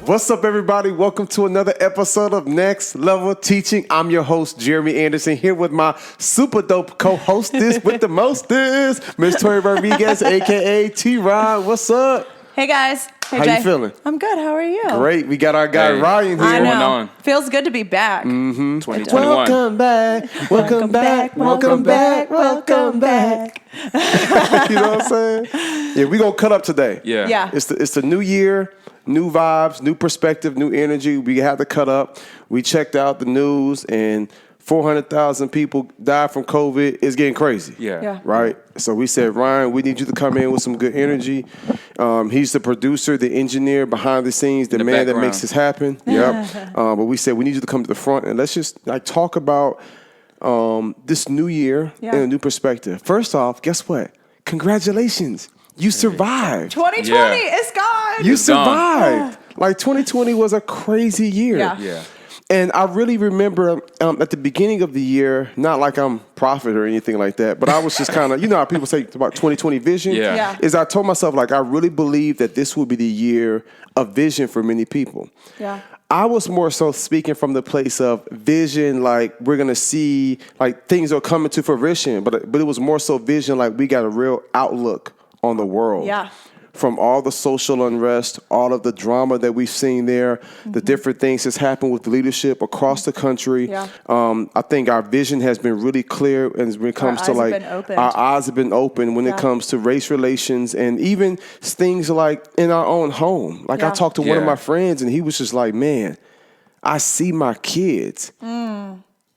What's up, everybody? Welcome to another episode of Next Level Teaching. I'm your host, Jeremy Anderson, here with my super dope co-hostess with the mostest, Miss Tori Rodriguez, a.k.a. T-Rod. What's up? Hey, guys. Hey, How Jay. you feeling? I'm good. How are you? Great. We got our guy Ryan here. I know. Going on? Feels good to be back. 2021. Welcome back. Welcome back. Welcome back. Welcome back. You know what I'm saying? Yeah, we're going to cut up today. Yeah. It's the new year, new vibes, new perspective, new energy. We had to cut up. We checked out the news, and 400,000 people died from COVID. It's getting crazy. Yeah. Right? So we said, Ryan, we need you to come in with some good energy. He's the producer, the engineer behind the scenes, the man that makes this happen. Yep. But we said, we need you to come to the front, and let's just talk about this new year and a new perspective. First off, guess what? Congratulations. You survived. 2020 is gone. You survived. Like 2020 was a crazy year. Yeah. And I really remember at the beginning of the year, not like I'm prophet or anything like that, but I was just kind of, you know how people say about 2020 vision? Yeah. Is I told myself, like, I really believe that this will be the year of vision for many people. Yeah. I was more so speaking from the place of vision, like we're going to see, like things are coming to fruition, but it was more so vision, like we got a real outlook on the world. Yeah. From all the social unrest, all of the drama that we've seen there, the different things that's happened with leadership across the country. Yeah. I think our vision has been really clear, and when it comes to like our eyes have been open when it comes to race relations and even things like in our own home. Like I talked to one of my friends, and he was just like, "Man, I see my kids."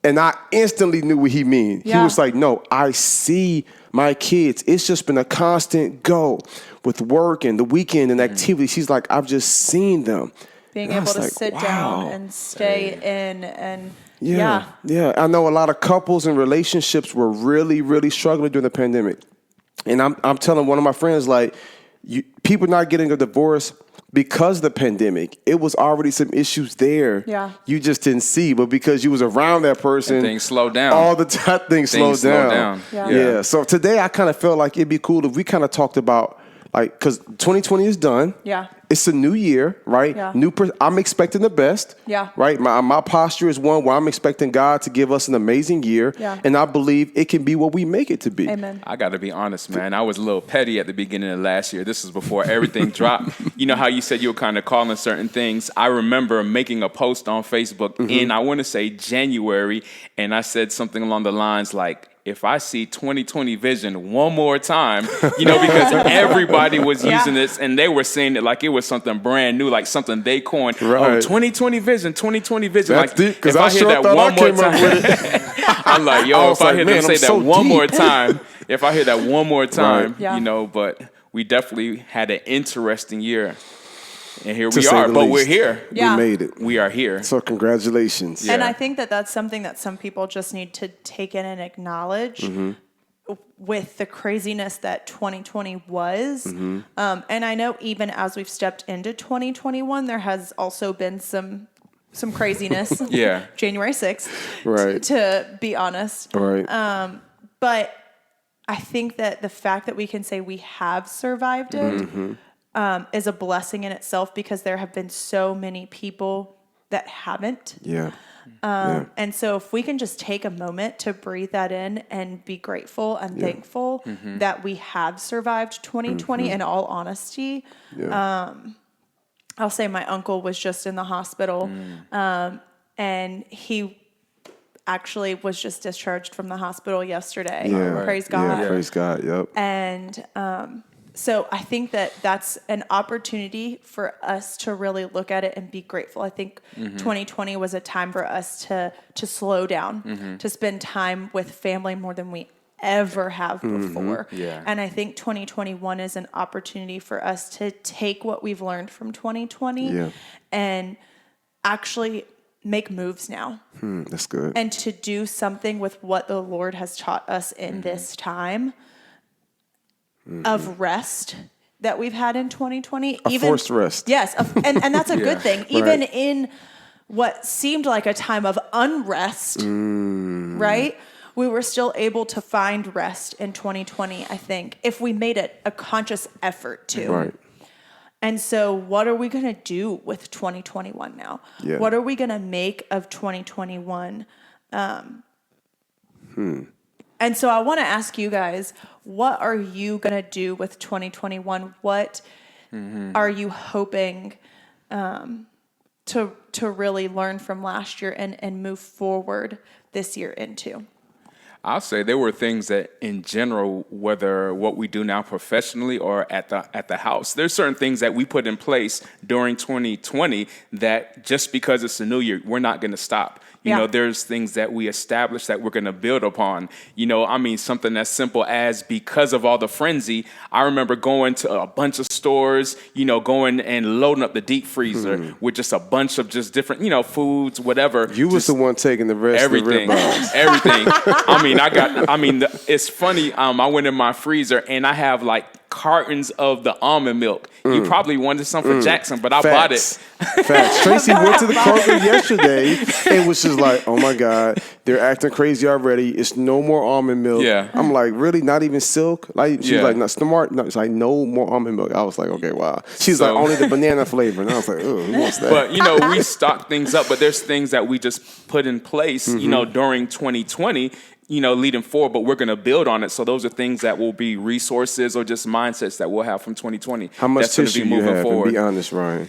And I instantly knew what he mean. He was like, no, I see my kids. It's just been a constant go with work and the weekend and activities. He's like, I've just seen them. Being able to sit down and stay in and Yeah. I know a lot of couples and relationships were really, really struggling during the pandemic. And I'm telling one of my friends, like, people not getting a divorce because of the pandemic. It was already some issues there. Yeah. You just didn't see, but because you was around that person, And things slowed down. all the time. Things slowed down. Yeah. So today I kind of felt like it'd be cool if we kind of talked about, like, because 2020 is done. Yeah. It's a new year, right? Yeah. I'm expecting the best. Yeah. Right? My posture is one where I'm expecting God to give us an amazing year. Yeah. And I believe it can be what we make it to be. Amen. I got to be honest, man. I was a little petty at the beginning of last year. This was before everything dropped. You know how you said you were kind of calling certain things? I remember making a post on Facebook in, I want to say, January, and I said something along the lines like, if I see 2020 vision one more time, you know, because everybody was using this and they were saying it like it was something brand new, like something they coined. Right. Oh, 2020 vision, 2020 vision. That's like, deep, because if I hear sure that thought one I more came up time, with it. I'm like, I yo, was if I like, hear man, them say I'm that so one deep. more time, if I hear that one more time, Right. Yeah. you know, but we definitely had an interesting year. And here To we say are, the but least. we're here. Yeah. We made it. We are here. So congratulations. Yeah. And I think that that's something that some people just need to take in and acknowledge with the craziness that 2020 was. And I know even as we've stepped into 2021, there has also been some craziness. Yeah. January 6th, Right. to be honest. Right. But I think that the fact that we can say we have survived it is a blessing in itself, because there have been so many people that haven't. Yeah. And so if we can just take a moment to breathe that in and be grateful and thankful that we have survived 2020, in all honesty. I'll say my uncle was just in the hospital, and he actually was just discharged from the hospital yesterday. Yeah. Praise God. Yeah, praise God. Yep. And so I think that that's an opportunity for us to really look at it and be grateful. I think 2020 was a time for us to slow down, to spend time with family more than we ever have before. Yeah. And I think 2021 is an opportunity for us to take what we've learned from 2020 and actually make moves now. That's good. And to do something with what the Lord has taught us in this time of rest that we've had in 2020. Forced rest. Yes. And that's a good thing. Even Right. in what seemed like a time of unrest, right? We were still able to find rest in 2020, I think, if we made it a conscious effort to. Right. And so what are we going to do with 2021 now? Yeah. What are we going to make of 2021? And so I want to ask you guys, what are you going to do with 2021? What are you hoping to really learn from last year and move forward this year into? I'll say there were things that in general, whether what we do now professionally or at the house, there's certain things that we put in place during 2020 that just because it's a new year, we're not going to stop. You know, there's things that we established that we're going to build upon. You know, I mean, something as simple as because of all the frenzy, I remember going to a bunch of stores, you know, going and loading up the deep freezer with just a bunch of just different, you know, foods, whatever. You was the one taking the rest everything, of the rib everything. It's funny. I went in my freezer and I have like cartons of the almond milk. You probably wanted some for Jackson, but I bought it. Facts. Tracy went to the Kroger yesterday and was just like, oh my God, they're acting crazy already. It's no more almond milk. Yeah. I'm like, really? Not even Silk? Like, she was like, no, smart. No, it's like, no more almond milk. I was like, okay, wow. She's like, only the banana flavor. And I was like, oh, who wants that? But, you know, we stock things up, but there's things that we just put in place, you know, during 2020, you know, leading forward, but we're going to build on it. So those are things that will be resources or just mindsets that we'll have from 2020. How much tissue you have? Forward. And be honest, Ryan.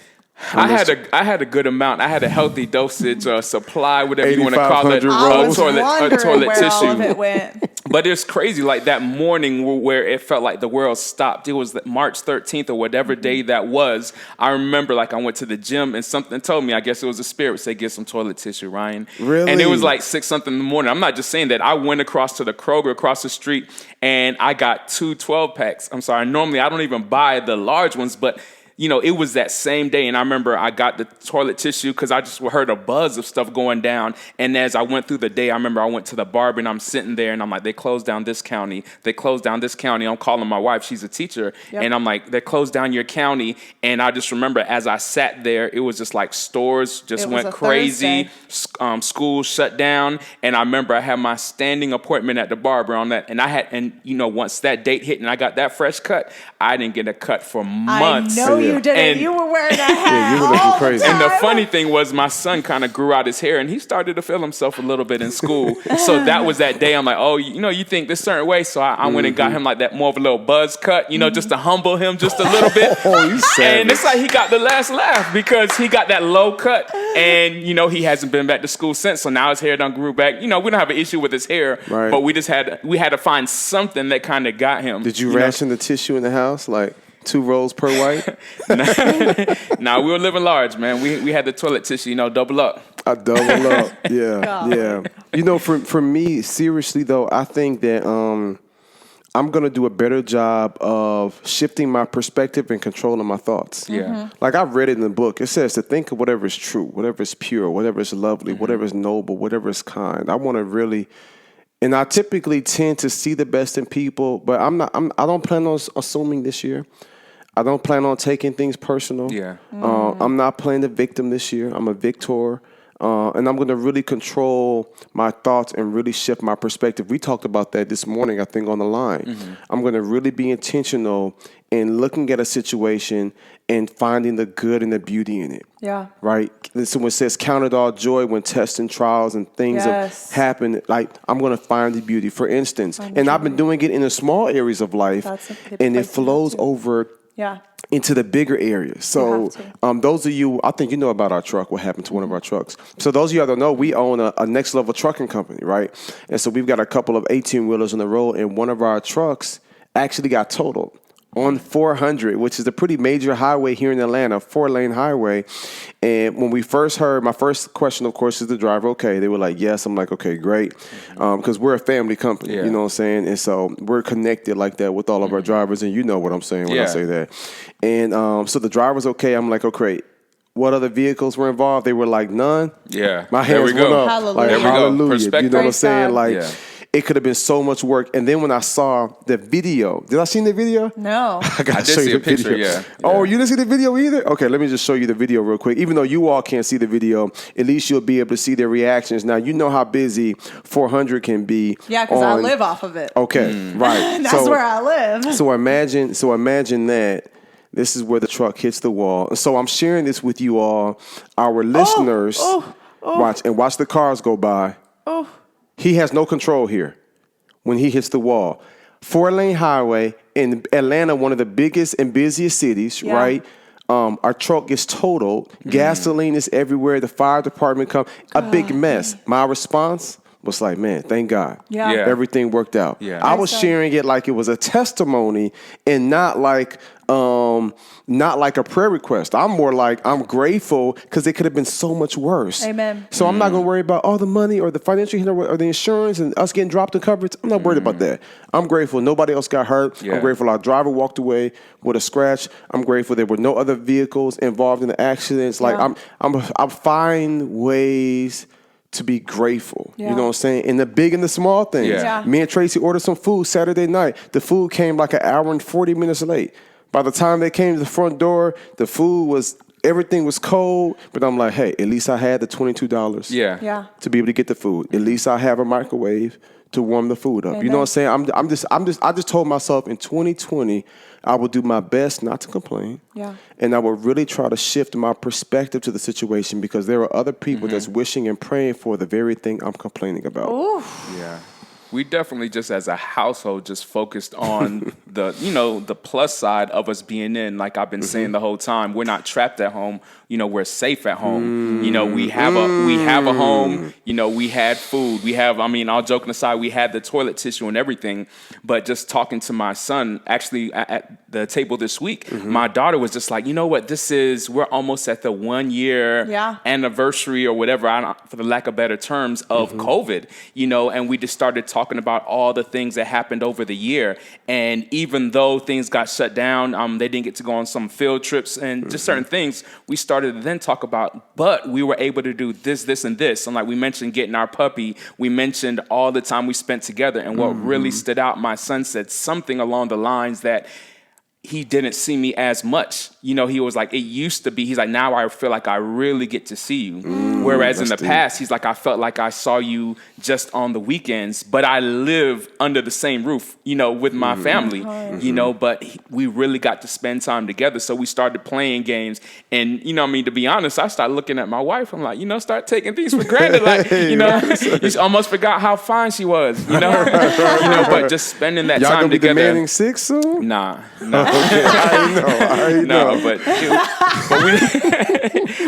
I had a good amount. I had a healthy dosage, supply, whatever you want to call it, toilet tissue. All of it went. But it's crazy, like that morning where it felt like the world stopped. It was March 13th or whatever day that was. I remember like I went to the gym and something told me, I guess it was a spirit, say, get some toilet tissue, Ryan. Really? And it was like 6 something in the morning. I'm not just saying that. I went across to the Kroger across the street and I got 2 12-packs. I'm sorry. Normally I don't even buy the large ones, but you know, it was that same day, and I remember I got the toilet tissue because I just heard a buzz of stuff going down. And as I went through the day, I remember I went to the barber, and I'm sitting there, and I'm like, they closed down this county. They closed down this county. I'm calling my wife. She's a teacher. Yep. And I'm like, they closed down your county. And I just remember as I sat there, it was just like stores just went crazy. School shut down. And I remember I had my standing appointment at the barber on that. And you know, once that date hit and I got that fresh cut, I didn't get a cut for months. I know you didn't. You were wearing a hat. You were looking crazy. And the funny thing was my son kind of grew out his hair and he started to feel himself a little bit in school. So that was that day. I'm like, oh, you know, you think this certain way. So I went and got him like that more of a little buzz cut, you know, just to humble him just a little bit. You savage. And it's like he got the last laugh because he got that low cut and, you know, he hasn't been back to school since. So now his hair done grew back. You know, we don't have an issue with his hair, right. But we had to find something that kind of got him. Did you ration the tissue in the house? Like 2 rolls per white? Nah, we were living large, man. We had the toilet tissue, you know, double up. I double up. Yeah. You know, for me, seriously though, I think that I'm going to do a better job of shifting my perspective and controlling my thoughts. Yeah. Like I've read it in the book. It says to think of whatever is true, whatever is pure, whatever is lovely, whatever is noble, whatever is kind. I want to really, and I typically tend to see the best in people, but I don't plan on assuming this year. I don't plan on taking things personal. Yeah. I'm not playing the victim this year. I'm a victor. And I'm going to really control my thoughts and really shift my perspective. We talked about that this morning, I think, on the line. I'm going to really be intentional in looking at a situation and finding the good and the beauty in it. Yeah. Right? So when it says count it all joy when tests and trials and things have happened, like I'm going to find the beauty. For instance, I've been doing it in the small areas of life, and it flows over into the bigger areas. So those of you, I think you know about our truck, what happened to one of our trucks. So those of you that don't know, we own a next level trucking company, right? And so we've got a couple of 18-wheelers on the road, and one of our trucks actually got totaled on 400, which is a pretty major highway here in Atlanta, 4-lane highway. And when we first heard, my first question, of course, is the driver okay? They were like, yes. I'm like, okay, great. Because we're a family company, you know what I'm saying? And so we're connected like that with all of our drivers. And you know what I'm saying when I say that. And so the driver's okay. I'm like, okay. What other vehicles were involved? They were like, none. Yeah. My hands went up. Hallelujah. Like, hallelujah. You know what I'm saying? Like, it could have been so much work. And then when I saw the video, did I see the video? No. I got to show you the picture, video. Oh, you didn't see the video either? Okay, let me just show you the video real quick. Even though you all can't see the video, at least you'll be able to see their reactions. Now, you know how busy 400 can be. Yeah, because I live off of it. Okay, right. That's where I live. So imagine that. This is where the truck hits the wall. And so I'm sharing this with you all, our listeners. Watch the cars go by. He has no control here when he hits the wall. 4-lane highway in Atlanta, one of the biggest and busiest cities, right? Our truck gets totaled. Gasoline is everywhere. The fire department comes. A big mess. My response was like, man, thank God. Yeah. Everything worked out. Yeah. I was sharing it like it was a testimony and not like a prayer request. I'm more like, I'm grateful because it could have been so much worse. Amen. So I'm not going to worry about all the money or the financial or the insurance and us getting dropped in coverage. I'm not worried about that. I'm grateful nobody else got hurt. I'm grateful our driver walked away with a scratch. I'm grateful there were no other vehicles involved in the accidents. Like I'm find ways to be grateful. You know what I'm saying? In the big and the small things. Me and Tracy ordered some food Saturday night. The food came like an hour and 40 minutes late. By the time they came to the front door, everything was cold. But I'm like, hey, at least I had the $22 to be able to get the food. At least I have a microwave to warm the food up. Amen. You know what I'm saying? I just told myself in 2020, I will do my best not to complain. And I will really try to shift my perspective to the situation because there are other people that's wishing and praying for the very thing I'm complaining about. Oof. Yeah. We definitely just as a household just focused on the plus side of us being in, like I've been saying the whole time, we're not trapped at home. We're safe at home. We have a home, we had food, all joking aside, we had the toilet tissue and everything, but just talking to my son actually at the table this week, my daughter was just like, you know what, we're almost at the 1 year anniversary or whatever, for the lack of better terms of COVID, and we just started talking about all the things that happened over the year. And even though things got shut down, they didn't get to go on some field trips and just certain things, we started to then talk about, but we were able to do this, this, and this. And like we mentioned getting our puppy, we mentioned all the time we spent together. And what really stood out, my son said something along the lines that he didn't see me as much. He was like, it used to be. He's like, now I feel like I really get to see you. Whereas in the past, he's like, I felt like I saw you just on the weekends, but I live under the same roof, with my family, but we really got to spend time together. So we started playing games. And, to be honest, I started looking at my wife. I'm like, start taking things for granted. Like, you almost forgot how fine she was, but just spending that Y'all time gonna be together. demanding 6 soon? Nah. Okay, I know.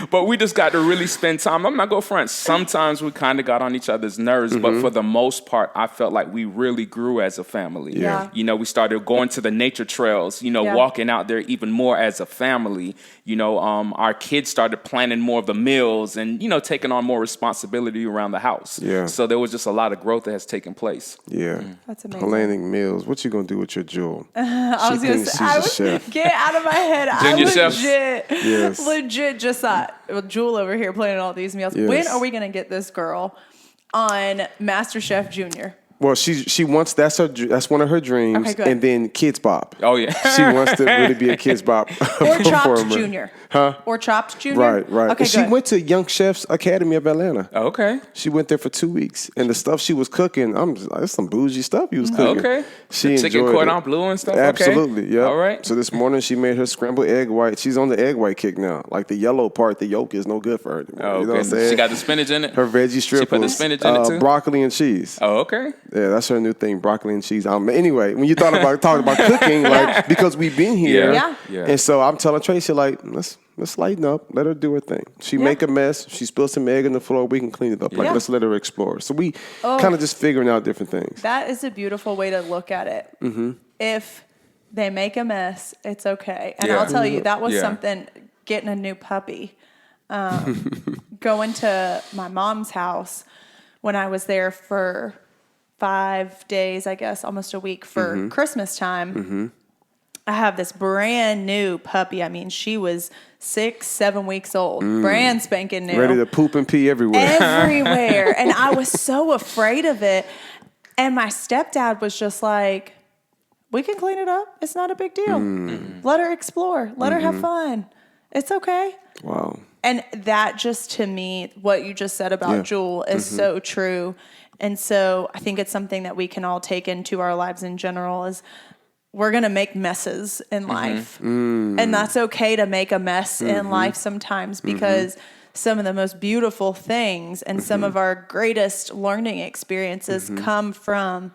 But we just got to really spend time. I'm not going to front. Sometimes we kind of got on each other's nerves, but for the most part, I felt like we really grew as a family. We started going to the nature trails, walking out there even more as a family. Our kids started planning more of the meals and, taking on more responsibility around the house. So there was just a lot of growth that has taken place. That's amazing. Planning meals. What you going to do with your jewel? I was going to say, get out of my head. Legit just thought, Jewel over here planning all these meals. Yes. When are we going to get this girl on MasterChef Junior? Well, she wants that's one of her dreams. Okay, good. And then Kids Bop. Oh yeah, she wants to really be a Kids Bop or Chopped Junior. Or Chopped Junior. Right. Okay, she went to Young Chefs Academy of Atlanta. Okay. She went there for 2 weeks, and the stuff she was cooking, that's some bougie stuff you was cooking. Okay. She the enjoyed chicken cordon bleu and stuff. Absolutely. Okay. Yeah. All right. So this morning she made her scrambled egg white. She's on the egg white kick now. Like the yellow part, the yolk is no good for her anymore. Oh, okay. You know what I'm saying? She got the spinach in it. Her veggie strippers. She put the spinach in it too. Broccoli and cheese. Oh, okay. Yeah, that's her new thing. Broccoli and cheese. Anyway, when you talking about cooking, like because we've been here, and so I'm telling Tracy like let's lighten up, let her do her thing. She make a mess, she spills some egg on the floor, we can clean it up. Like let's let her explore. So we kind of just figuring out different things. That is a beautiful way to look at it. If they make a mess, it's okay. And I'll tell you, that was something. Getting a new puppy, going to my mom's house when I was there for 5 days, I guess, almost a week for Christmas time. I have this brand new puppy. I mean, she was 6-7 weeks old, brand spanking new. Ready to poop and pee everywhere. Everywhere. And I was so afraid of it. And my stepdad was just like, we can clean it up. It's not a big deal. Let her explore. Let her have fun. It's okay. Wow. And that just, to me, what you just said about Jewel is so true. And so I think it's something that we can all take into our lives in general is we're going to make messes in life. And that's okay to make a mess in life sometimes, because some of the most beautiful things and some of our greatest learning experiences come from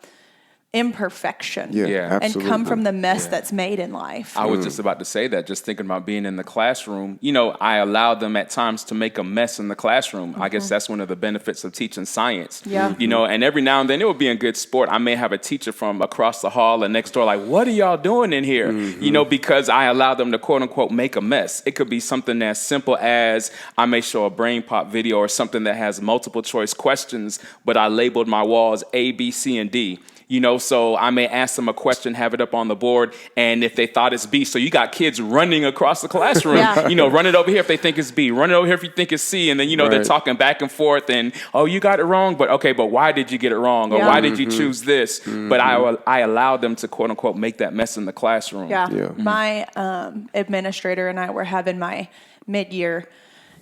imperfection and come from the mess that's made in life. I was just about to say that, just thinking about being in the classroom. You know, I allow them at times to make a mess in the classroom. I guess that's one of the benefits of teaching science. You know, and every now and then it would be in good sport. I may have a teacher from across the hall and next door like, what are y'all doing in here? You know, because I allow them to quote unquote make a mess. It could be something as simple as I may show a brain pop video or something that has multiple choice questions, but I labeled my walls A, B, C, and D. You know, so I may ask them a question, have it up on the board, and if they thought it's B, so you got kids running across the classroom, you know, run it over here if they think it's B, run it over here if you think it's C, and then, you know, they're talking back and forth, and, oh, you got it wrong, but okay, but why did you get it wrong, or why did you choose this? But I allowed them to, quote unquote, make that mess in the classroom. My administrator and I were having my mid-year,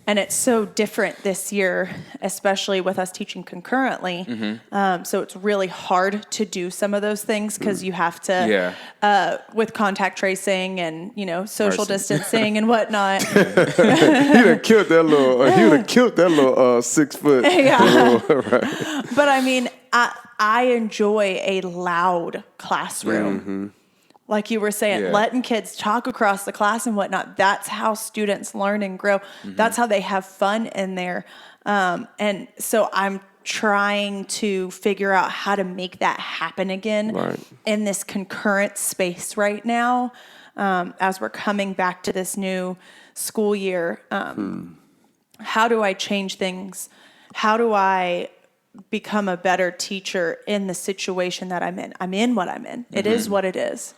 and it's so different this year, especially with us teaching concurrently. So it's really hard to do some of those things because you have to, with contact tracing and, you know, social distancing and whatnot. He done killed that little 6 foot. But I mean, I enjoy a loud classroom. Like you were saying, letting kids talk across the class and whatnot. That's how students learn and grow. That's how they have fun in there. And so I'm trying to figure out how to make that happen again in this concurrent space right now, as we're coming back to this new school year. How do I change things? How do I become a better teacher in the situation that I'm in? I'm in what I'm in. It is what it is.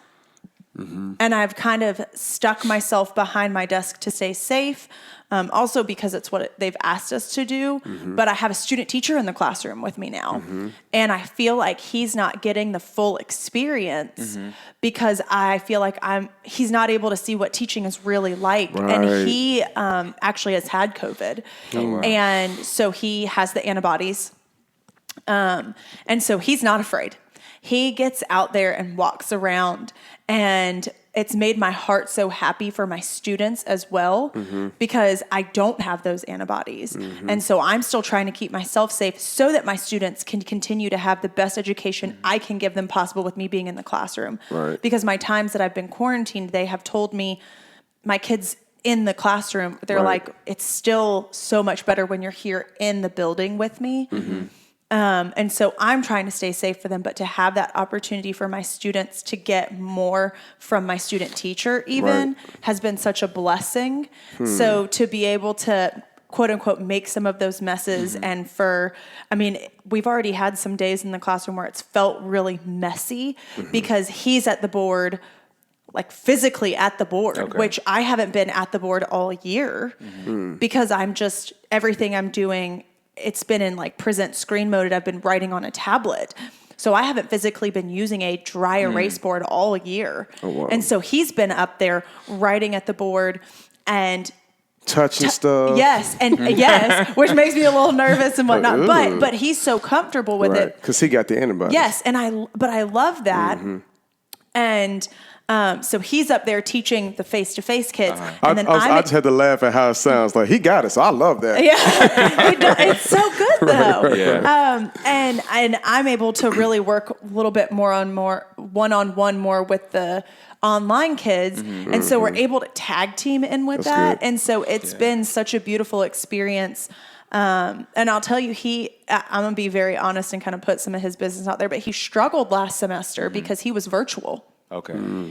And I've kind of stuck myself behind my desk to stay safe, also because it's what they've asked us to do. But I have a student teacher in the classroom with me now. And I feel like he's not getting the full experience because I feel like he's not able to see what teaching is really like. And he actually has had COVID. And so he has the antibodies. And so he's not afraid. He gets out there and walks around, and it's made my heart so happy for my students as well, because I don't have those antibodies. And so I'm still trying to keep myself safe so that my students can continue to have the best education I can give them possible with me being in the classroom. Because my times that I've been quarantined, they have told me, my kids in the classroom, they're like, it's still so much better when you're here in the building with me. And so I'm trying to stay safe for them, but to have that opportunity for my students to get more from my student teacher even has been such a blessing. So to be able to quote unquote make some of those messes and we've already had some days in the classroom where it's felt really messy because he's at the board, like physically at the board, which I haven't been at the board all year because everything I'm doing, it's been in like present screen mode, and I've been writing on a tablet. So I haven't physically been using a dry erase board all year. And so he's been up there writing at the board and touching stuff. Yes. And which makes me a little nervous and whatnot, but he's so comfortable with it. Cause he got the antibodies. Yes. And I love that. And, so he's up there teaching the face-to-face kids. And then I just had to laugh at how it sounds. Like, he got it, so I love that. It's so good, though. And I'm able to really work a little bit more one-on-one more with the online kids. And so we're able to tag team in with that. Good. And so it's been such a beautiful experience. And I'll tell you, I'm going to be very honest and kind of put some of his business out there, but he struggled last semester because he was virtual.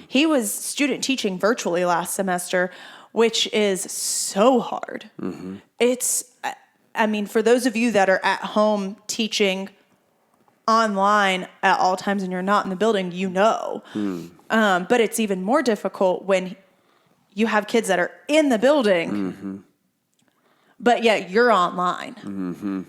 He was student teaching virtually last semester, which is so hard. For those of you that are at home teaching online at all times and you're not in the building, but it's even more difficult when you have kids that are in the building, but yet you're online.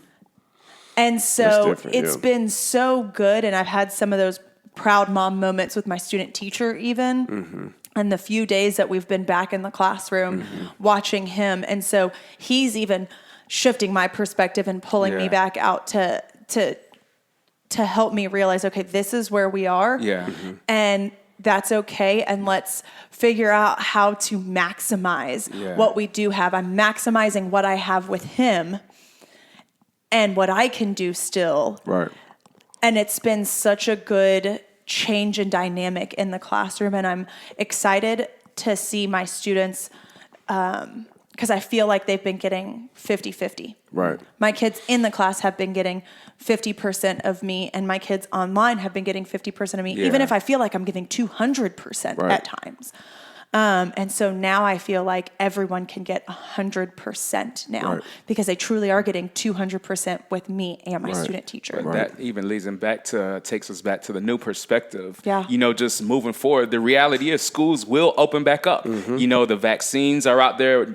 And so it's been so good. And I've had some of those proud mom moments with my student teacher even, and the few days that we've been back in the classroom watching him. And so he's even shifting my perspective and pulling me back out to help me realize, okay, this is where we are. And that's okay. And let's figure out how to maximize what we do have. I'm maximizing what I have with him and what I can do still. Right. And it's been such a good change in dynamic in the classroom. And I'm excited to see my students, because I feel like they've been getting 50-50. Right. My kids in the class have been getting 50% of me, and my kids online have been getting 50% of me, even if I feel like I'm getting 200% at times. And so now I feel like everyone can get 100% now because they truly are getting 200% with me and my student teacher. That even takes us back to the new perspective. Yeah. You know, just moving forward, the reality is schools will open back up. You know, the vaccines are out there,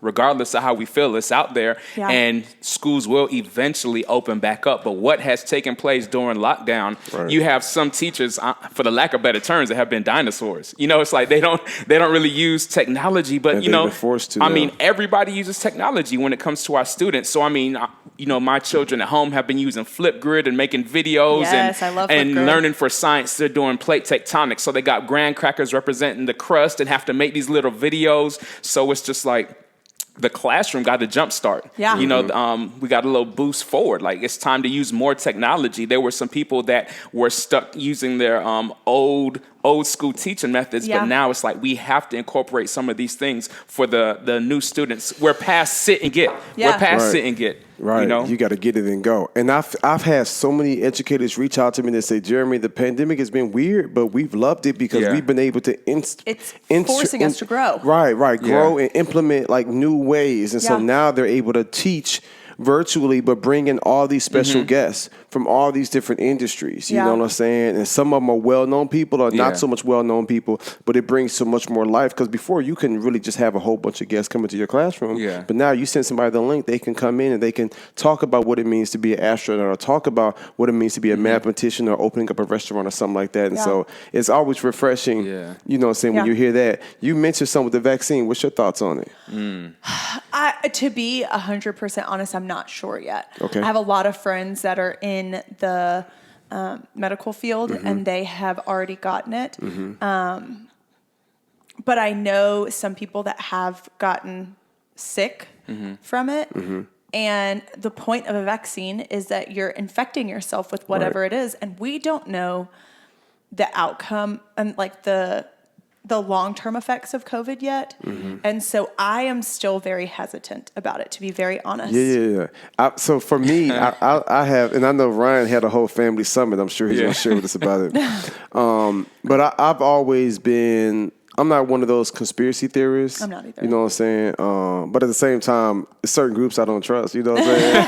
regardless of how we feel, it's out there. Yeah. And schools will eventually open back up. But what has taken place during lockdown, you have some teachers, for the lack of better terms, that have been dinosaurs. You know, it's like they don't really use technology, but and you know, forced to, I mean, everybody uses technology when it comes to our students. So I mean, you know, my children at home have been using Flipgrid and making videos and learning for science. They're doing plate tectonics. So they got graham crackers representing the crust and have to make these little videos. So it's just like, the classroom got a jump start. Yeah. You know, we got a little boost forward. Like, it's time to use more technology. There were some people that were stuck using their old school teaching methods, but now it's like we have to incorporate some of these things for the new students. We're past sit and get. We're past sit and get. Right. You know? You got to get it and go. And I've had so many educators reach out to me and say, Jeremy, the pandemic has been weird, but we've loved it because we've been able to it's forcing us to grow. Right. Grow and implement like new ways. And so now they're able to teach virtually, but bring in all these special guests from all these different industries. You know what I'm saying? And some of them are well-known people or not so much well-known people, but it brings so much more life. Because before, you can really just have a whole bunch of guests coming to your classroom. Yeah. But now you send somebody the link, they can come in and they can talk about what it means to be an astronaut or talk about what it means to be a mathematician or opening up a restaurant or something like that. And so it's always refreshing, you know what I'm saying, when you hear that. You mentioned something with the vaccine. What's your thoughts on it? To be 100% honest, I'm not sure yet. Okay. I have a lot of friends that are in the medical field and they have already gotten it. But I know some people that have gotten sick from it. And the point of a vaccine is that you're infecting yourself with whatever it is. And we don't know the outcome and like the long-term effects of COVID yet. And so I am still very hesitant about it, to be very honest. So for me, I have, and I know Ryan had a whole family summit. I'm sure he's going to share with us about it. But I've always been, I'm not one of those conspiracy theorists. I'm not either. You know what I'm saying? But at the same time, certain groups I don't trust. You know what I'm saying?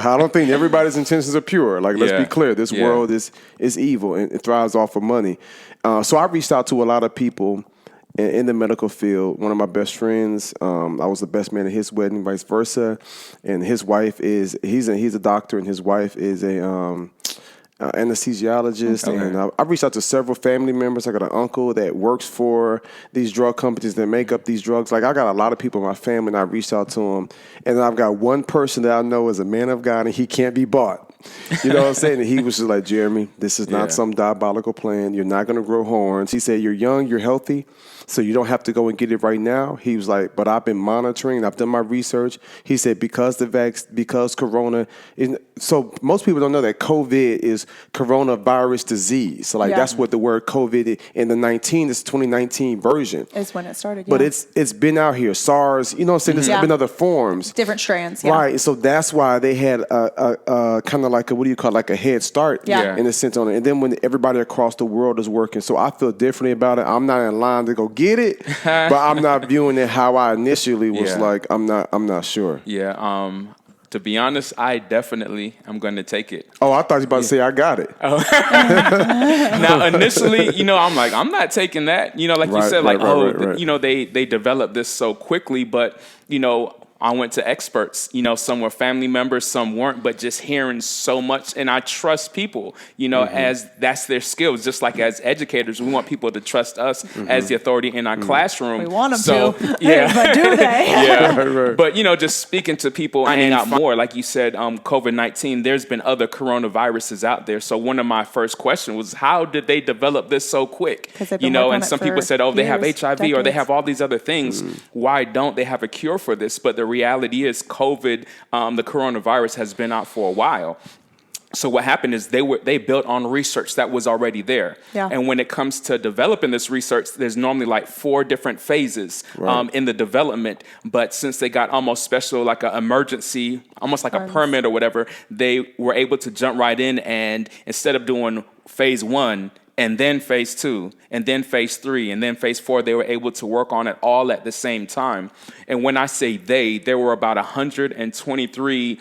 I don't think everybody's intentions are pure. Like, let's be clear. This world is evil and it thrives off of money. So I reached out to a lot of people in the medical field. One of my best friends, I was the best man at his wedding, vice versa. And his wife he's a doctor, and his wife is a anesthesiologist. Okay. And I reached out to several family members. I got an uncle that works for these drug companies that make up these drugs. Like, I got a lot of people in my family, and I reached out to them. And I've got one person that I know is a man of God, and he can't be bought. You know what I'm saying? And he was just like, Jeremy, this is not some diabolical plan. You're not going to grow horns. He said, you're young, you're healthy, so you don't have to go and get it right now. He was like, but I've been monitoring, I've done my research. He said, because Corona, so most people don't know that COVID is coronavirus disease. So like that's what the word COVID is. In the 2019 version. Is when it started, But it's been out here. SARS, you know what I'm saying? There's been other forms. Different strands, Right, so that's why they had a kind of like a head start in a sense on it. And then when everybody across the world is working, so I feel differently about it. I'm not in line to go get it, but I'm not viewing it how I initially was like, I'm not sure. To be honest, I definitely am going to take it. Oh, I thought you were about to say I got it. Oh. Now, initially, you know, I'm like, I'm not taking that. You know, like you said, you know, they developed this so quickly, but, you know, I went to experts, some were family members, some weren't, but just hearing so much. And I trust people, as that's their skills. Just like as educators, we want people to trust us as the authority in our classroom. We want them to. Yeah. But do they? Yeah. Right. But, just speaking to people, finding out more, like you said, COVID-19, there's been other coronaviruses out there. So one of my first questions was, how did they develop this so quick? And some people said, they have HIV decades. Or they have all these other things. Why don't they have a cure for this? But the reality is COVID, the coronavirus has been out for a while. So what happened is they built on research that was already there. Yeah. And when it comes to developing this research, there's normally like 4 different phases in the development. But since they got almost special, like an emergency, almost like a permit or whatever, they were able to jump right in. And instead of doing phase 1, and then phase 2, and then phase 3, and then phase 4, they were able to work on it all at the same time. And when I say there were about 123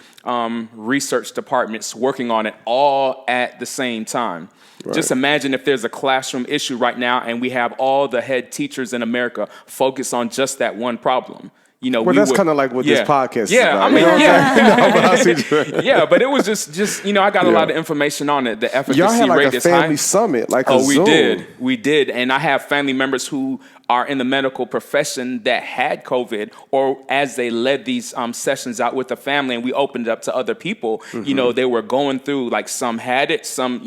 research departments working on it all at the same time. Right. Just imagine if there's a classroom issue right now and we have all the head teachers in America focus on just that one problem. That's kind of like what this podcast is about. Yeah, but it was just I got a lot of information on it. The efficacy y'all had like rate a is family high. Summit, like a Zoom. We did, and I have family members who are in the medical profession that had COVID, or as they led these sessions out with the family, and we opened it up to other people. They were going through, like some had it, some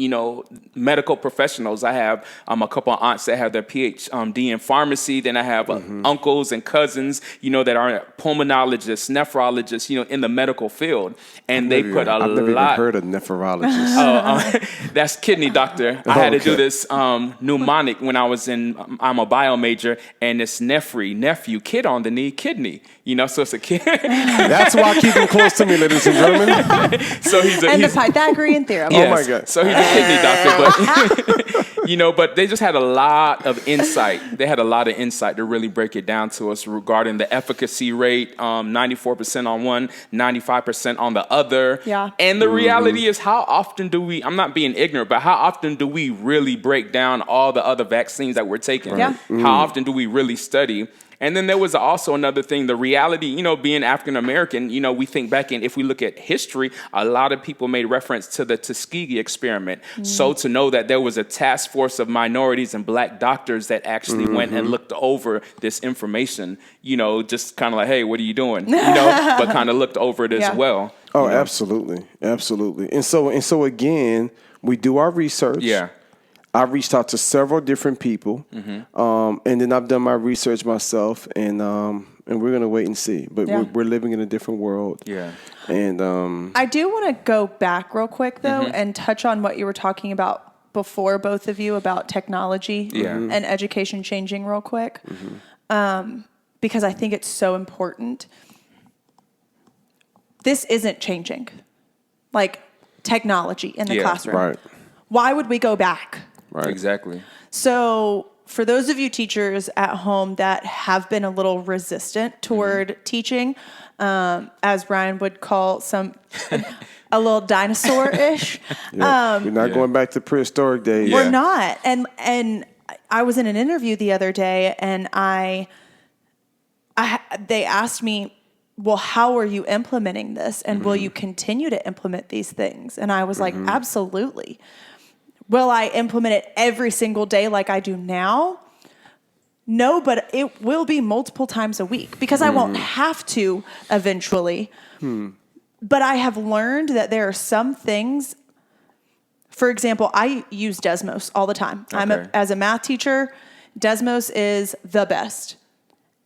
medical professionals. I have a couple of aunts that have their PhD in pharmacy. Then I have uncles and cousins, that are pulmonologists, nephrologists, in the medical field, and they put I've never even heard of nephrologist. That's kidney doctor. I had to do this mnemonic when I was I'm a bio major, and it's nephew, kid on the knee, kidney. So it's a kid. That's why I keep him close to me, ladies and gentlemen. So he's the Pythagorean theorem. Yes. Oh my God. So he's a kidney doctor, but they just had a lot of insight. They had a lot of insight to really break it down to us regarding the efficacy rate, 94% on one, 95% on the other. Yeah. And the reality is, how often do we, I'm not being ignorant, but how often do we really break down all the other vaccines that we're taking? Yeah. How often do we really study? And then there was also another thing, the reality, being African American, we think back if we look at history, a lot of people made reference to the Tuskegee experiment. So to know that there was a task force of minorities and black doctors that actually went and looked over this information, just kind of like, hey, what are you doing? But kind of looked over it as well. Oh, absolutely. Absolutely. And so again, we do our research. Yeah. I reached out to several different people, and then I've done my research myself, and we're gonna wait and see. But we're living in a different world. Yeah. And I do want to go back real quick though and touch on what you were talking about before, both of you, about technology and education changing real quick, because I think it's so important. This isn't changing, like technology in the classroom. Right. Why would we go back? Right. Exactly. So for those of you teachers at home that have been a little resistant toward teaching, as Ryan would call a little dinosaur-ish. We're not going back to prehistoric days. We're not. And I was in an interview the other day, and they asked me, well, how are you implementing this? And will you continue to implement these things? And I was like, absolutely. Will I implement it every single day like I do now? No, but it will be multiple times a week because I won't have to eventually. But I have learned that there are some things. For example, I use Desmos all the time. Okay. As a math teacher, Desmos is the best.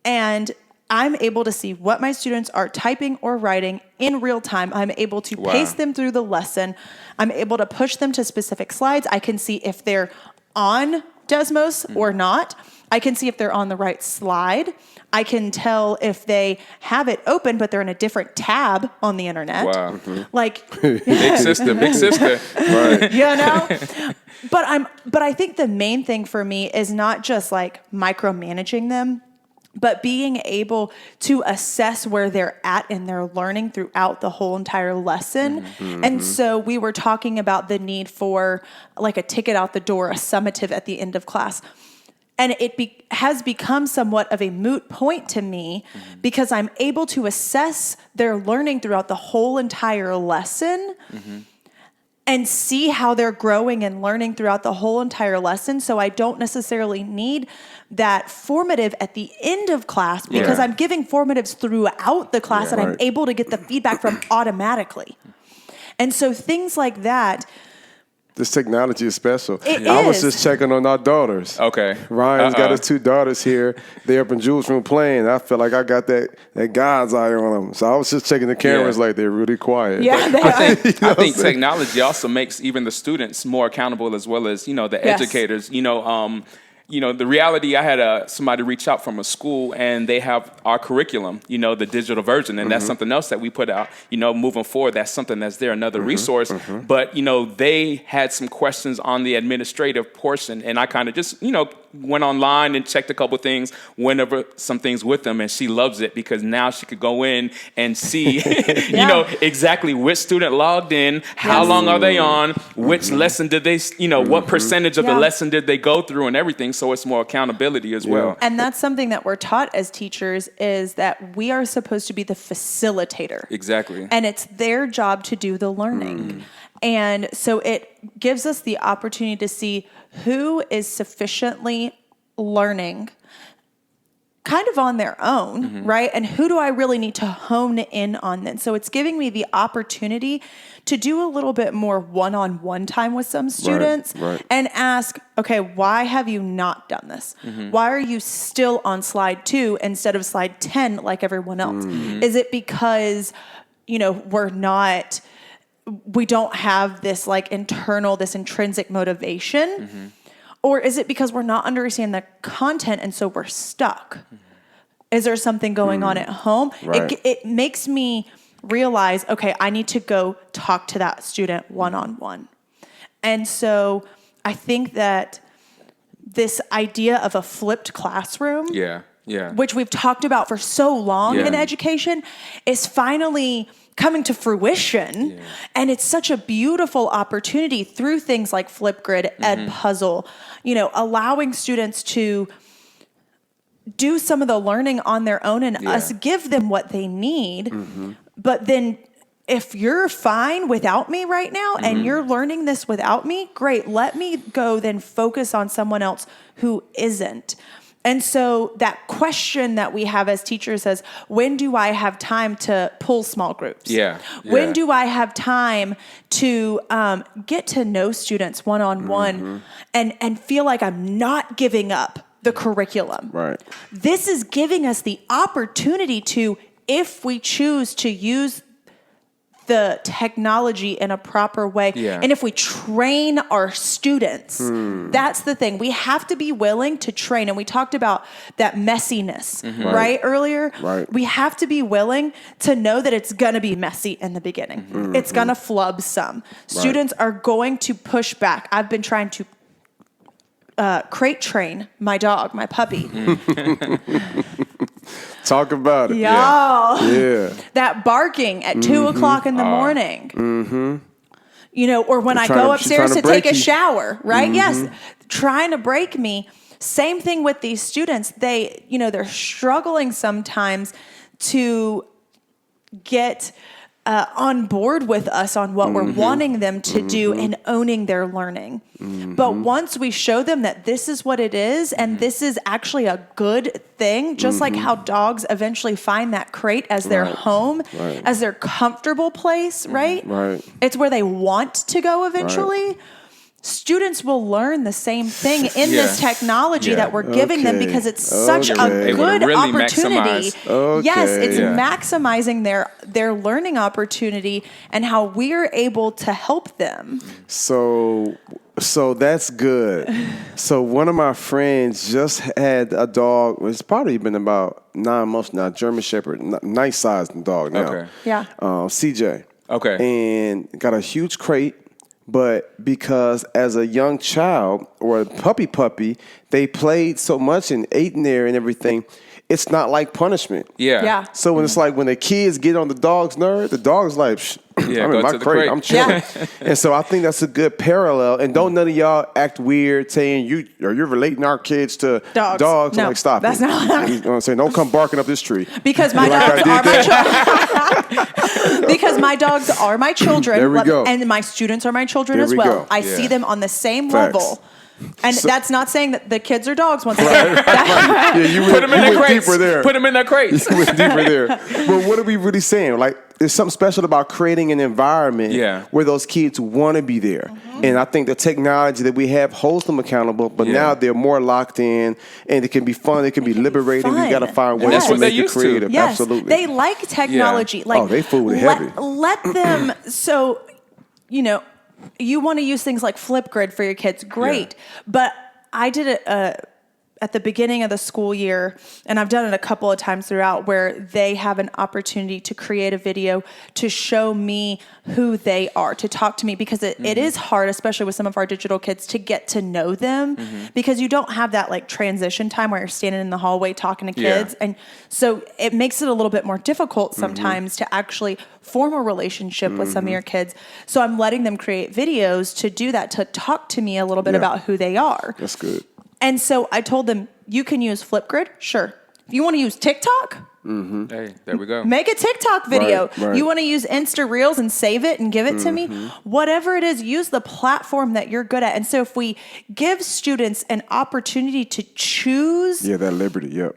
And I'm able to see what my students are typing or writing in real time. I'm able to pace them through the lesson. I'm able to push them to specific slides. I can see if they're on Desmos or not. I can see if they're on the right slide. I can tell if they have it open, but they're in a different tab on the internet. Wow. Like big sister. Right. But I think the main thing for me is not just like micromanaging them, but being able to assess where they're at in their learning throughout the whole entire lesson. And so we were talking about the need for like a ticket out the door, a summative at the end of class. And it has become somewhat of a moot point to me because I'm able to assess their learning throughout the whole entire lesson and see how they're growing and learning throughout the whole entire lesson. So I don't necessarily need that formative at the end of class because I'm giving formatives throughout the class and I'm able to get the feedback from automatically. And so things like that. This technology is special. I was just checking on our daughters. Okay. Ryan's got his 2 daughters here. They're up in Jules' room playing. I feel like I got that God's eye on them. So I was just checking the cameras like they're really quiet. Yeah, they are. I think technology also makes even the students more accountable as well as, the educators. The reality, I had somebody reach out from a school and they have our curriculum, the digital version. And that's something else that we put out, moving forward. That's something that's there, another resource. But, they had some questions on the administrative portion. And I kind of just, went online and checked a couple things, went over some things with them. And she loves it because now she could go in and see, exactly which student logged in, how long are they on, which lesson did they, what percentage of the lesson did they go through and everything. So it's more accountability as well. And that's something that we're taught as teachers is that we are supposed to be the facilitator. Exactly. And it's their job to do the learning. And so it gives us the opportunity to see who is sufficiently learning kind of on their own, right? And who do I really need to hone in on then? So it's giving me the opportunity to do a little bit more one-on-one time with some students and ask, okay, why have you not done this? Why are you still on slide 2 instead of slide 10 like everyone else? Is it because, we don't have this this intrinsic motivation? Or is it because we're not understanding the content and so we're stuck? Is there something going on at home? It makes me realize, okay, I need to go talk to that student one-on-one. And so I think that this idea of a flipped classroom, which we've talked about for so long in education, is finally coming to fruition. And it's such a beautiful opportunity through things like Flipgrid, Edpuzzle, allowing students to do some of the learning on their own and us give them what they need. But then if you're fine without me right now and you're learning this without me, great. Let me go then focus on someone else who isn't. And so that question that we have as teachers is, when do I have time to pull small groups? When do I have time to get to know students one-on-one and feel like I'm not giving up the curriculum? This is giving us the opportunity to, if we choose to use the technology in a proper way. And if we train our students, that's the thing. We have to be willing to train. And we talked about that messiness, earlier. We have to be willing to know that it's going to be messy in the beginning. It's going to flub some. Students are going to push back. I've been trying to crate train my dog, my puppy. Talk about it. That barking at 2 o'clock in the morning. Or when I go upstairs to take a shower, right? Yes. Trying to break me. Same thing with these students. They're struggling sometimes to get on board with us on what we're wanting them to do and owning their learning. But once we show them that this is what it is and this is actually a good thing, just like how dogs eventually find that crate as their home, as their comfortable place, right? It's where they want to go eventually. Students will learn the same thing in this technology that we're giving them because it's such a good opportunity. Yes, it's maximizing their learning opportunity and how we're able to help them. So that's good. So one of my friends just had a dog. It's probably been about 9 months now. German Shepherd, nice sized dog now. CJ. And got a huge crate. But because as a young child or a puppy, they played so much and ate in there and everything, it's not like punishment. So when it's like when the kids get on the dog's nerve, the dog's like, Yeah, I'm in my crate. I'm chilling. And so I think that's a good parallel. And don't none of y'all act weird saying you're relating our kids to dogs. No, I'm like, stop that's it. not. You know what I'm saying? Don't come barking up this tree. Because my dogs are my children. Because my dogs are my children. There we go. And my students are my children There as we well. go. I see them on the same Facts. level. And that's not saying that the kids are dogs once again. Yeah, you Put them in their crates. deeper there. Put them in their crates. You went deeper there. But what are we really saying? Like, there's something special about creating an environment where those kids want to be there. Mm-hmm. And I think the technology that we have holds them accountable, but now they're more locked in, and it can be fun. It can be liberating. You got to find ways to make it creative. Yes, absolutely. they like technology. Yeah. Like, they food heavy. Let them. So, you want to use things like Flipgrid for your kids. Great. Yeah. But I did it at the beginning of the school year, and I've done it a couple of times throughout, where they have an opportunity to create a video to show me who they are, to talk to me, because it is hard, especially with some of our digital kids, to get to know them because you don't have that like transition time where you're standing in the hallway talking to kids. And so it makes it a little bit more difficult sometimes to actually form a relationship with some of your kids. So I'm letting them create videos to do that, to talk to me a little bit about who they are. That's good. And so I told them, you can use Flipgrid, sure. If you want to use TikTok, hey, there we go. Make a TikTok video. Right. You want to use Insta Reels and save it and give it to me? Whatever it is, use the platform that you're good at. And so if we give students an opportunity to choose. Yeah, that liberty,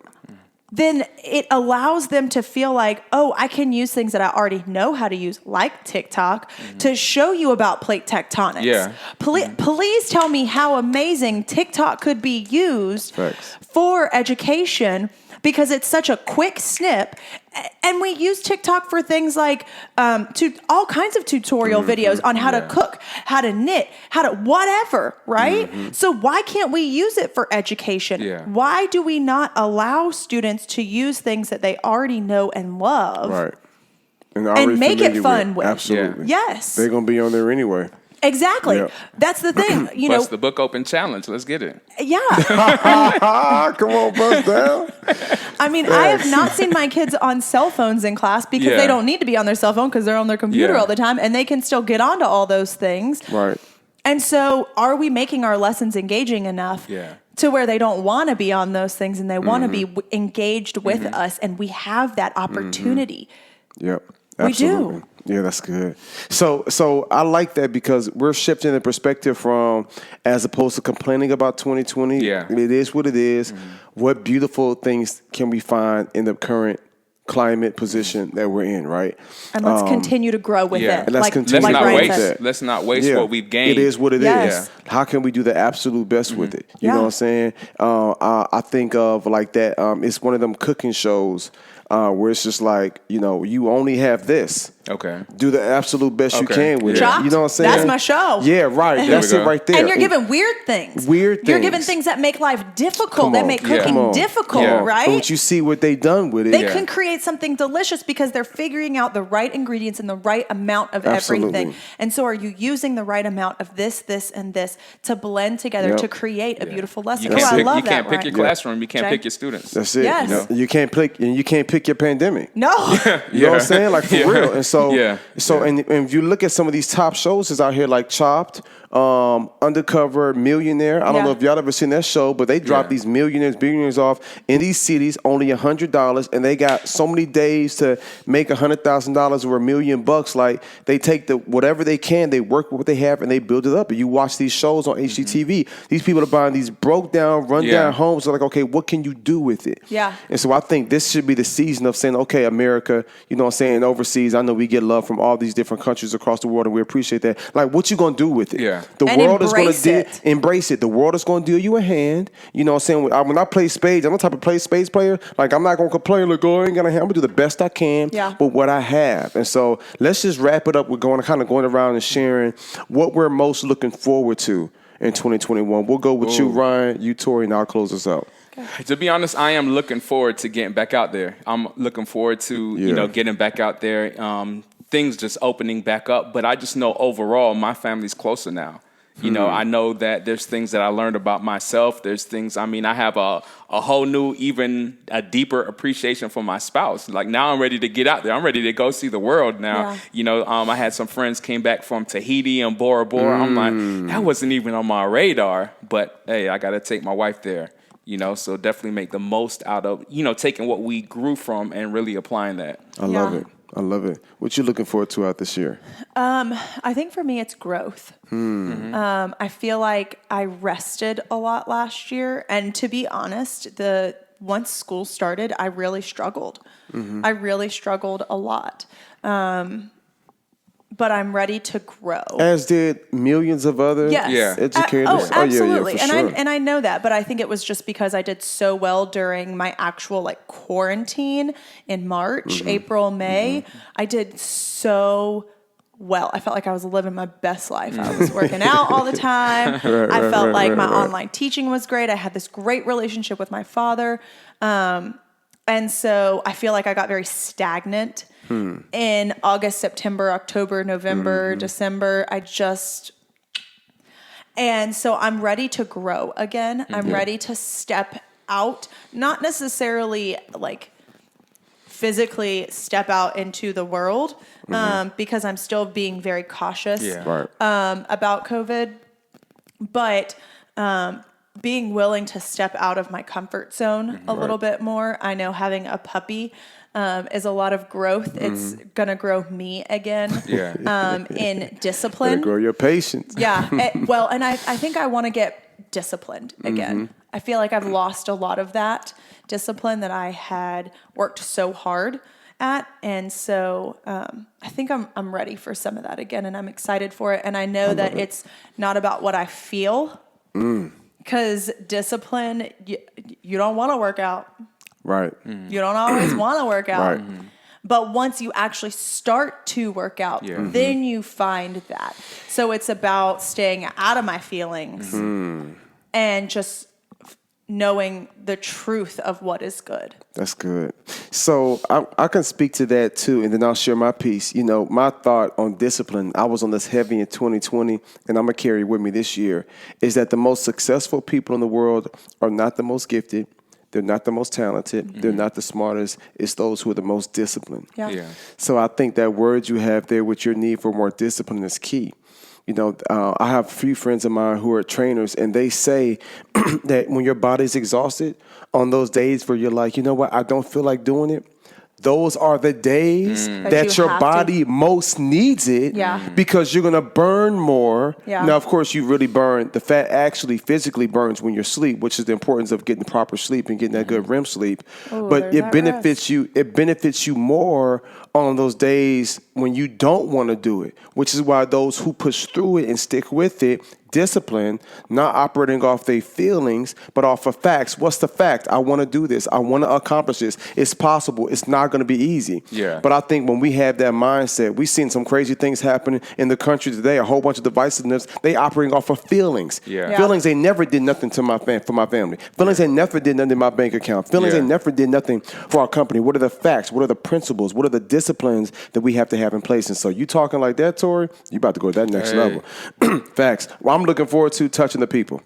Then it allows them to feel like, oh, I can use things that I already know how to use, like TikTok, to show you about plate tectonics. Yeah. Please tell me how amazing TikTok could be used for education, because it's such a quick snip. And we use TikTok for things like all kinds of tutorial videos on how to cook, how to knit, how to whatever, right? So why can't we use it for education? Yeah. Why do we not allow students to use things that they already know and love? Right. And make it fun with. Absolutely. Yes. They're going to be on there anyway. Exactly. Yep. That's the thing. Bust the book open challenge. Let's get it. Yeah. Come on, bust down. I mean, I have not seen my kids on cell phones in class because they don't need to be on their cell phone because they're on their computer all the time, and they can still get onto all those things. Right. And so are we making our lessons engaging enough to where they don't want to be on those things and they want to be engaged with us, and we have that opportunity? Yep. Absolutely. We do. Yeah, that's good. So I like that because we're shifting the perspective from, as opposed to complaining about 2020. Yeah. It is what it is. What beautiful things can we find in the current climate position that we're in, right? And let's continue to grow with it. And let's continue Let's not waste what we've gained. It is what it is. Yes. How can we do the absolute best with it? You know what I'm saying? I think of like that. It's one of them cooking shows where it's just like, you only have this. Okay. Do the absolute best you can with Chopped. it. You know what I'm saying? That's my show. Yeah, right. That's it right there. And you're giving weird things. You're giving things that make life difficult, that make cooking difficult, right? But you see what they done with it. They can create something delicious because they're figuring out the right ingredients and the right amount of everything. And so are you using the right amount of this, and this to blend together to create a beautiful lesson? I love that. You can't pick your classroom. You can't pick your students. That's it. Yes. You can't pick your pandemic. No. You know what I'm saying? Like, for real. And so, and if you look at some of these top shows that's out here, like Chopped, Undercover, Millionaire. I don't know if y'all ever seen that show, but they drop these billionaires off in these cities, only $100, and they got so many days to make $100,000 or $1 million. Like, they take whatever they can, they work with what they have, and they build it up. And you watch these shows on HGTV. These people are buying these broke down, run down homes. They're like, okay, what can you do with it? Yeah. And so I think this should be the season of saying, okay, America, you know what I'm saying, overseas, I know we get love from all these different countries across the world, and we appreciate that. Like, what you gonna do with it? Yeah. The and world is going to embrace it. The world is going to deal you a hand. You know what I'm saying? When I play spades, I'm the type of spades player. Like, I'm not going to complain. Like, oh, I ain't gonna. I'm going to do the best I can with what I have. And so let's just wrap it up with going around and sharing what we're most looking forward to in 2021. We'll go with you, Ryan, you, Tori, and I'll close us out. To be honest, I am looking forward to getting back out there. I'm looking forward to getting back out there. Things just opening back up, but I just know overall my family's closer now. You know, I know that there's things that I learned about myself. There's things, I mean, I have a whole new, even a deeper appreciation for my spouse. Like now I'm ready to get out there. I'm ready to go see the world now. Yeah. You know, I had some friends came back from Tahiti and Bora Bora. I'm like, that wasn't even on my radar. But hey, I got to take my wife there. You know, so definitely make the most out of, you know, taking what we grew from and really applying that. I love it. I love it. What you looking forward to out this year? I think for me, it's growth. I feel like I rested a lot last year. And to be honest, once school started, I really struggled. I really struggled a lot. But I'm ready to grow. As did millions of other educators. Absolutely. For sure. And I know that, but I think it was just because I did so well during my actual like quarantine in March, April, May. I did so well. I felt like I was living my best life. I was working out all the time. I felt like my online teaching was great. I had this great relationship with my father. And so I feel like I got very stagnant in August, September, October, November, December. And so I'm ready to grow again. I'm ready to step out, not necessarily like physically step out into the world, because I'm still being very cautious about COVID, but being willing to step out of my comfort zone a little bit more. I know having a puppy is a lot of growth. It's going to grow me again in discipline. Grow your patience. And I think I want to get disciplined again. I feel like I've lost a lot of that discipline that I had worked so hard at. And so I think I'm ready for some of that again, and I'm excited for it. And I know that it's not about what I feel. Because discipline, you don't want to work out. Right. You don't always want to work out. But once you actually start to work out, then you find that. So it's about staying out of my feelings and just knowing the truth of what is good. That's good. So I can speak to that too, and then I'll share my piece. You know, my thought on discipline, I was on this heavy in 2020, and I'm going to carry it with me this year, is that the most successful people in the world are not the most gifted. They're not the most talented. They're not the smartest. It's those who are the most disciplined. So I think that word you have there with your need for more discipline is key. You know, I have a few friends of mine who are trainers, and they say that when your body's exhausted, on those days where you're like, you know what, I don't feel like doing it, those are the days that your body most needs it because you're going to burn more. Now, of course, you really burn. The fat actually physically burns when you're asleep, which is the importance of getting proper sleep and getting that good REM sleep. But it benefits you. It benefits you more on those days when you don't want to do it, which is why those who push through it and stick with it, discipline, not operating off their feelings, but off of facts. What's the fact? I want to do this. I want to accomplish this. It's possible. It's not going to be easy. But I think when we have that mindset, we've seen some crazy things happening in the country today, a whole bunch of divisiveness. They operating off of feelings. Feelings, they never did nothing to for my family. Feelings, they never did nothing in my bank account. Feelings, they never did nothing for our company. What are the facts? What are the principles? What are the disciplines that we have to have in place? And so you talking like that, Tori, you about to go to that next level. Facts. Well, I'm looking forward to touching the people.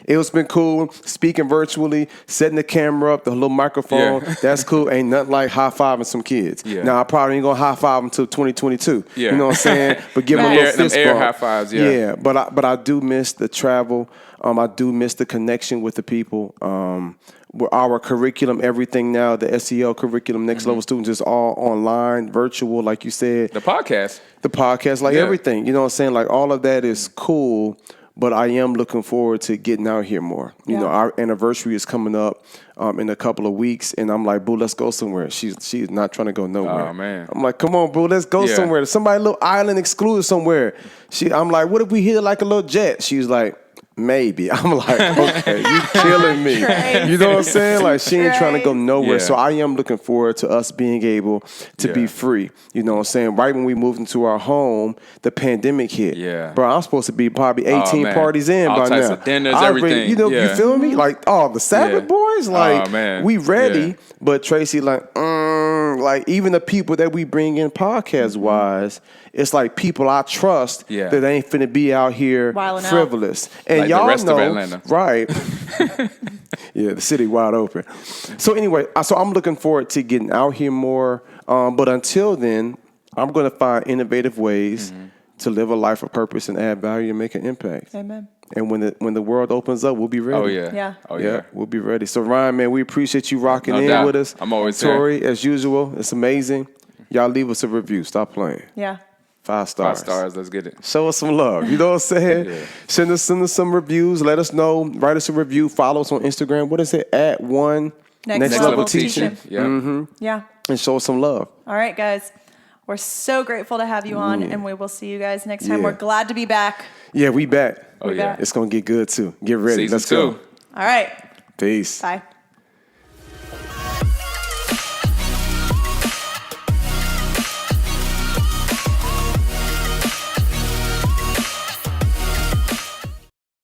It's been cool speaking virtually, setting the camera up, the little microphone. That's cool. Ain't nothing like high-fiving some kids. Now, I probably ain't going to high-five them until 2022. You know what I'm saying? But give them a little fist bump. High fives, but I do miss the travel. I do miss the connection with the people. Our curriculum, everything now, the SEL curriculum, Next Level Students is all online, virtual, like you said. The podcast, like everything. You know what I'm saying? Like all of that is cool, but I am looking forward to getting out here more. You know, our anniversary is coming up in a couple of weeks, and I'm like, boo, let's go somewhere. She's not trying to go nowhere. Oh, man. I'm like, come on, boo, let's go somewhere. Somebody, a little island exclusive somewhere. I'm like, what if we hit like a little jet? She's like, maybe. I'm like, okay, you killing me. You know what I'm saying? Like, she ain't trying to go nowhere. So I am looking forward to us being able to be free. You know what I'm saying? Right when we moved into our home, the pandemic hit. Bro, I'm supposed to be probably 18 parties in all by types now. Of dinners, everything. You know, you feel me? Like, the Sabbath boys, like, we ready. But Tracy, like, like even the people that we bring in podcast wise, it's like people I trust that ain't finna be out here Wilding frivolous. out. And like y'all the rest know, of Atlanta. right? Yeah, the city wide open. So anyway, so I'm looking forward to getting out here more. But until then, I'm going to find innovative ways to live a life of purpose and add value and make an impact. Amen. And when the world opens up, we'll be ready. Oh yeah. Yeah. Oh yeah. We'll be ready. So Ryan, man, we appreciate you rocking No in doubt. with us. I'm always Tori, as usual. It's amazing. Y'all leave us a review. Stop playing. Yeah. 5 stars. 5 stars. Let's get it. Show us some love. You know what I'm saying? Yeah. Send us some reviews. Let us know. Write us a review. Follow us on Instagram. What is it? At one Next level teaching. Yeah. Yeah. And show us some love. All right, guys. We're so grateful to have you on, and we will see you guys next time. Yeah. We're glad to be back. Yeah, we back. Oh yeah. It's gonna get good too. Get ready. Season Let's 2. go. All right. Peace. Bye.